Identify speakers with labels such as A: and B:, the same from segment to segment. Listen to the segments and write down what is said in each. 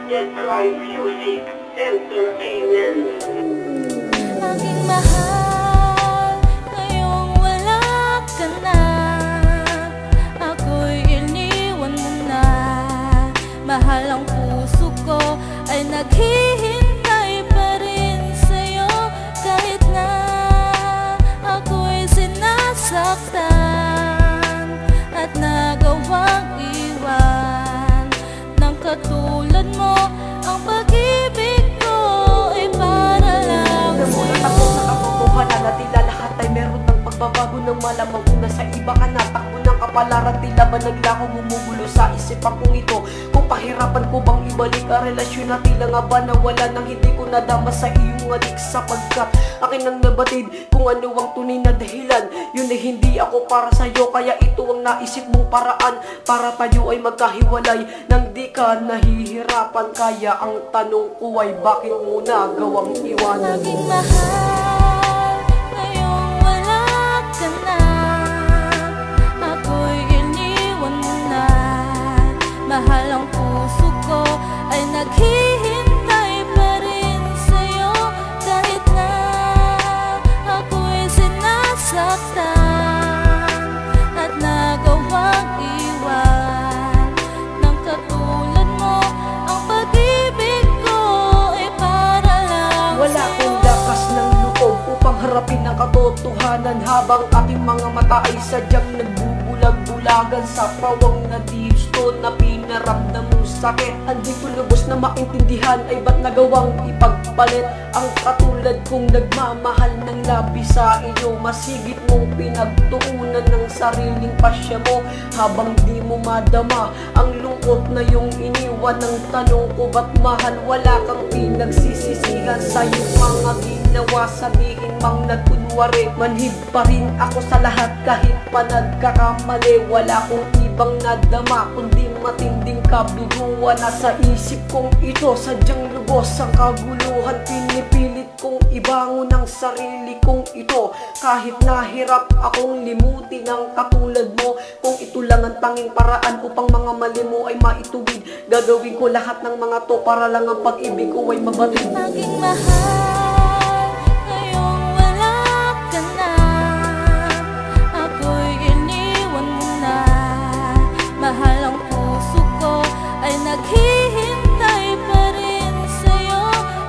A: Dead Drive Music Entertainment.
B: Aking mahal, ngayong wala ka na, ako'y iniwan mo na. Mahal ang puso ko ay naghihintay pa rin sa'yo, kahit na ako'y sinasaktan at nagawang iwan ng katulad mo. Ang pag-ibig ko ay para lang
C: namulat ako sa katotohanan na tila lahat ay meron ng pagbabago ng malamang kung nasa iba ka na. Takbo ng kapalaran, tila ba naglako gumugulo sa isipan kong ito. Kung pahirapan ko bang ibalik ang relasyon na tila nga ba nawala nang hindi ko nadama sa iyong alik, sapagkat akin ang nabatid kung ano ang tunay na dahilan. Yun ay hindi ako para sa'yo, kaya ito ang naisip mong paraan para tayo ay magkahiwalay nang di ka nahihirapan. Kaya ang tanong ko ay bakit mo nagawang iwanan?
B: aking mahal, ngayong wala ka na, ako'y iniwan mo na. Mahal ang puso ko ay naghihintay pa rin sa'yo, kahit na ako'y sinasaktan at nagawang iwan ng katulad mo. Ang pag-ibig ko ay para lang
C: Wala akong lakas ng loob upang harapin ang katotohanan, habang aking mga mata ay sadyang nagbubulag-bulagan sa pawang na di gusto na pinaramdam mong sakit. Hindi ko lubos na maintindihan ay ba't nagawang ipagpalit ang katulad kong nagmamahal ng labis sa iyo. Masigit mong pinagtuunan ng sariling pasya mo, habang di mo madama ang lungkot na yung iniwan. Ng tanong ko, ba't mahal wala kang pinagsisisihan sa iyong mga ginawa? Sabihin mang nagkunwari, manhid pa rin ako sa lahat kahit pa nagkakamali. Wala kong ibang nadama kundi matinding kabiguan. Nasa isip kong ito sadyang lubos ang kaguluhan. Pinipilit kong ibangon ang sarili kong ito, kahit nahirap akong limutin ang katulad mo. Kung ito lang ang tanging paraan upang mga mali mo ay maituwid, gagawin ko lahat ng mga to para lang ang pag-ibig ko ay mabatid.
B: aking mahal, ngayong wala ka na, ako'y iniwan mo na. Mahal ang puso ko ay naghihintay pa rin sa'yo,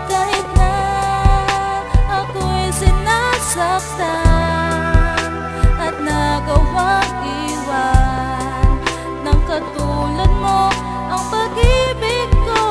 B: kahit na ako'y sinasaktan at nagawang iwan ng katulad mo. Ang pag-ibig ko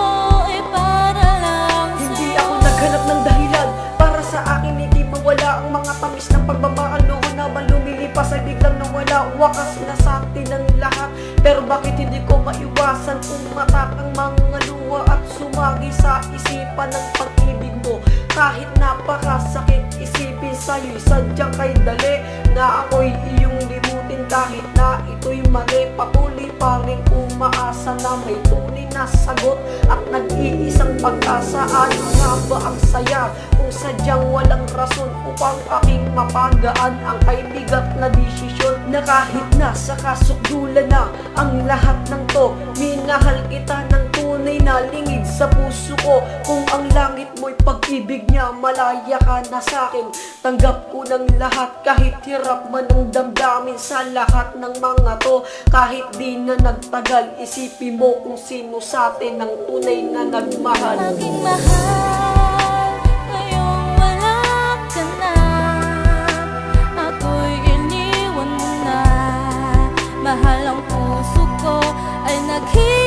B: ay para lang
C: Hindi
B: sa'yo.
C: ako naghanap ng dahilan para sa akin hindi mawala ang mga tamis ng pagmamahal. Noon naman lumilipas ay biglang nawala, wakas na sa atin ang lahat. Pero bakit hindi ko maiwasan umatak ang mga luha at sumagi sa isipan ng pag-ibig mo? Kahit napakasakit isipin sa'yo'y sadyang kay dali na ako'y iyong limutin, kahit na ito'y mali. Patuloy pa rin umaasa na may tunay na sagot at nag-iisang pag-asa. Ano nga ba ang saya kung sadyang walang rason upang aking mapagaan ang kaibigat na desisyon, na kahit na sa kasukdulan na ang lahat ng to, minahal kita ng tunay na lingid sa puso ko. Kung ang langit mo'y pag-ibig niya, malaya ka na sa'kin. Tanggap ko ng lahat kahit hirap man ang damdamin sa lahat ng mga to. Kahit di na nagtagal, isipin mo kung sino sa atin ang tunay na nagmahal.
B: Aking mahal, ngayong wala ka na, ako'y iniwan mo na. Mahal ang puso ko ay naghihintay